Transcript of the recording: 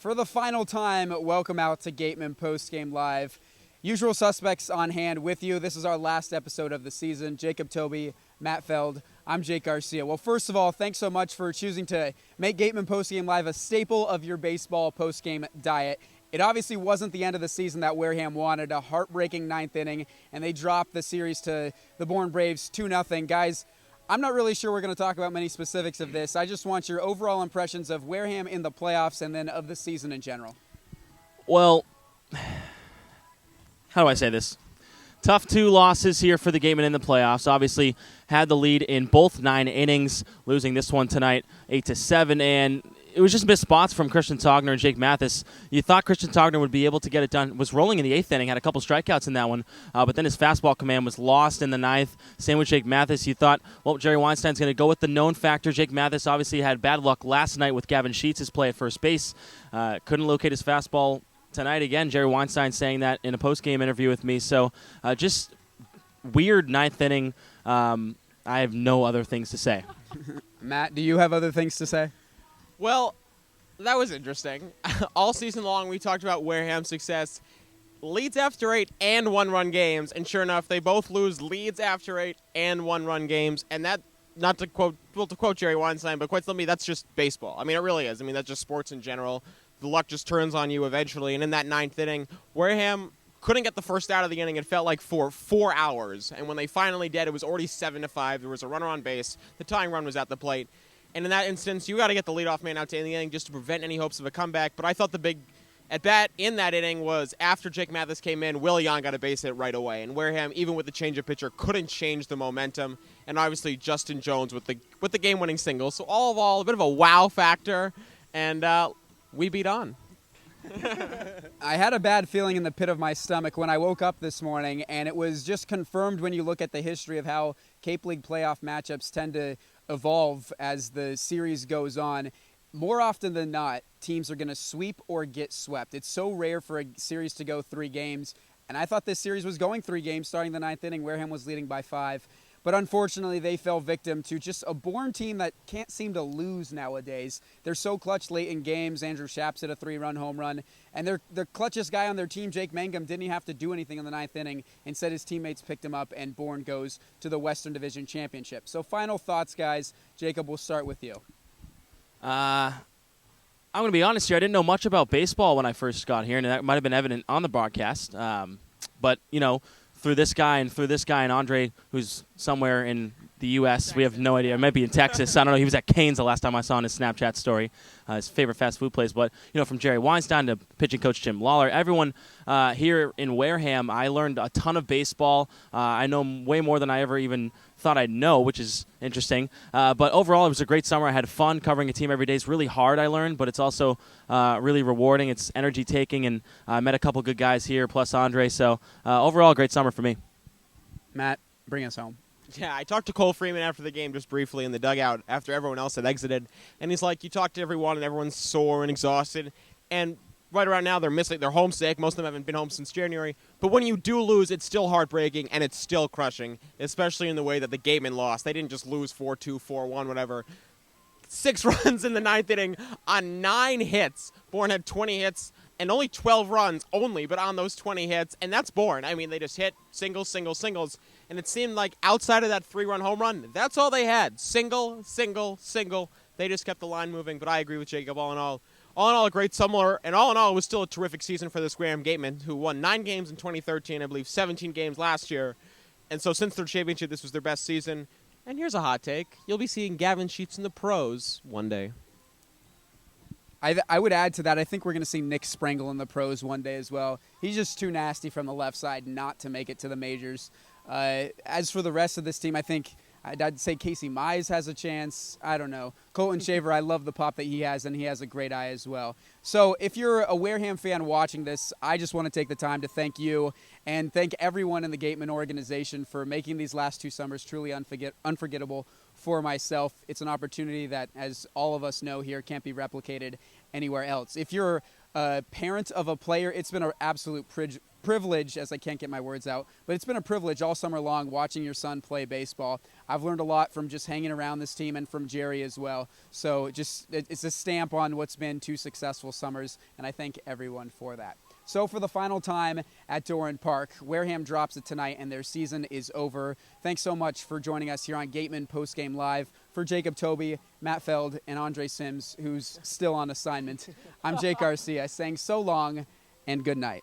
For the final time, welcome out to Gatemen Postgame Live. Usual suspects on hand with you. This is our last episode of the season. Jacob Toby, Matt Feld, I'm Jake Garcia. Well, first of all, thanks so much for choosing to make Gatemen Postgame Live a staple of your baseball postgame diet. It obviously wasn't the end of the season that Wareham wanted, a heartbreaking ninth inning, and they dropped the series to the Bourne Braves 2-0. Guys, I'm not really sure we're going to talk about many specifics of this. I just want your overall impressions of Wareham in the playoffs and then of the season in general. Well, how do I say this? Tough 2 losses here for the Gatemen in the playoffs. Obviously, had the lead in both 9 innings, losing this one tonight 8-7, and it was just missed spots from Christian Togner and Jake Mathis. You thought Christian Togner would be able to get it done. Was rolling in the 8th inning, had a couple strikeouts in that one, but then his fastball command was lost in the 9th. Same with Jake Mathis. You thought, well, Jerry Weinstein's going to go with the known factor. Jake Mathis obviously had bad luck last night with Gavin Sheets' play at first base. Couldn't locate his fastball tonight again. Jerry Weinstein saying that in a post-game interview with me. So just weird 9th inning. I have no other things to say. Matt, do you have other things to say? Well, that was interesting. All season long, we talked about Wareham's success. Leads after 8 and 1-run games, and sure enough, they both lose leads after 8 and 1-run games. And that, not to quote Jerry Weinstein, but quite simply, that's just baseball. I mean, it really is. I mean, that's just sports in general. The luck just turns on you eventually. And in that 9th inning, Wareham couldn't get the first out of the inning. It felt like for 4 hours. And when they finally did, it was already 7-5. There was a runner on base. The tying run was at the plate. And in that instance, you got to get the leadoff man out to end the inning just to prevent any hopes of a comeback. But I thought the big at-bat in that inning was after Jake Mathis came in, Willie Yon got a base hit right away. And Wareham, even with the change of pitcher, couldn't change the momentum. And obviously Justin Jones with the game-winning single. So all of all, a bit of a wow factor. And we beat on. I had a bad feeling in the pit of my stomach when I woke up this morning, and it was just confirmed when you look at the history of how Cape League playoff matchups tend to evolve as the series goes on. More often than not, teams are going to sweep or get swept. It's so rare for a series to go 3 games, and I thought this series was going 3 games starting the 9th inning. Wareham was leading by 5. But unfortunately, they fell victim to just a Bourne team that can't seem to lose nowadays. They're so clutch late in games. Andrew Schaps hit a 3-run home run. And the clutchest guy on their team, Jake Mangum, didn't even have to do anything in the 9th inning. Instead, his teammates picked him up, and Bourne goes to the Western Division Championship. So final thoughts, guys. Jacob, we'll start with you. I'm going to be honest here. I didn't know much about baseball when I first got here, and that might have been evident on the broadcast. But, you know, through this guy and Andre, who's somewhere in the U.S. We have no idea. It might be in Texas. I don't know. He was at Cane's the last time I saw in his Snapchat story, his favorite fast food place. But, you know, from Jerry Weinstein to pitching coach Jim Lawler, everyone here in Wareham, I learned a ton of baseball. I know way more than I ever even thought I'd know, which is interesting. But overall, it was a great summer. I had fun covering a team every day. It's really hard, I learned, but it's also really rewarding. It's energy-taking, and I met a couple good guys here, plus Andre. So overall, great summer for me. Matt, bring us home. Yeah, I talked to Cole Freeman after the game just briefly in the dugout after everyone else had exited. And he's like, you talk to everyone, and everyone's sore and exhausted. And right around now, they're missing. They're homesick. Most of them haven't been home since January. But when you do lose, it's still heartbreaking, and it's still crushing, especially in the way that the Gatemen lost. They didn't just lose 4-2, 4-1, whatever. 6 runs in the 9th inning on 9 hits. Bourne had 20 hits and only 12 runs but on those 20 hits. And that's Bourne. I mean, they just hit singles. And it seemed like outside of that 3-run home run, that's all they had. Single. They just kept the line moving. But I agree with Jacob all in all, a great summer. And all in all, it was still a terrific season for this Wareham Gatemen, who won 9 games in 2013, I believe 17 games last year. And so since their championship, this was their best season. And here's a hot take. You'll be seeing Gavin Sheets in the pros one day. I would add to that, I think we're going to see Nick Sprengel in the pros one day as well. He's just too nasty from the left side not to make it to the majors. As for the rest of this team, I think I'd say Casey Mize has a chance. I don't know. Colton Shaver, I love the pop that he has, and he has a great eye as well. So if you're a Wareham fan watching this, I just want to take the time to thank you and thank everyone in the Gatemen organization for making these last 2 summers truly unforgettable for myself. It's an opportunity that, as all of us know here, can't be replicated anywhere else. If you're a parent of a player, it's been an absolute privilege, as I can't get my words out, but it's been a privilege all summer long watching your son play baseball. I've learned a lot from just hanging around this team and from Jerry as well. So it's a stamp on what's been 2 successful summers, and I thank everyone for that. So for the final time at Doran Park, Wareham drops it tonight and their season is over. Thanks so much for joining us here on Gatemen Postgame Live. For Jacob Toby, Matt Feld, and Andre Sims, who's still on assignment, I'm Jake Garcia saying so long and good night.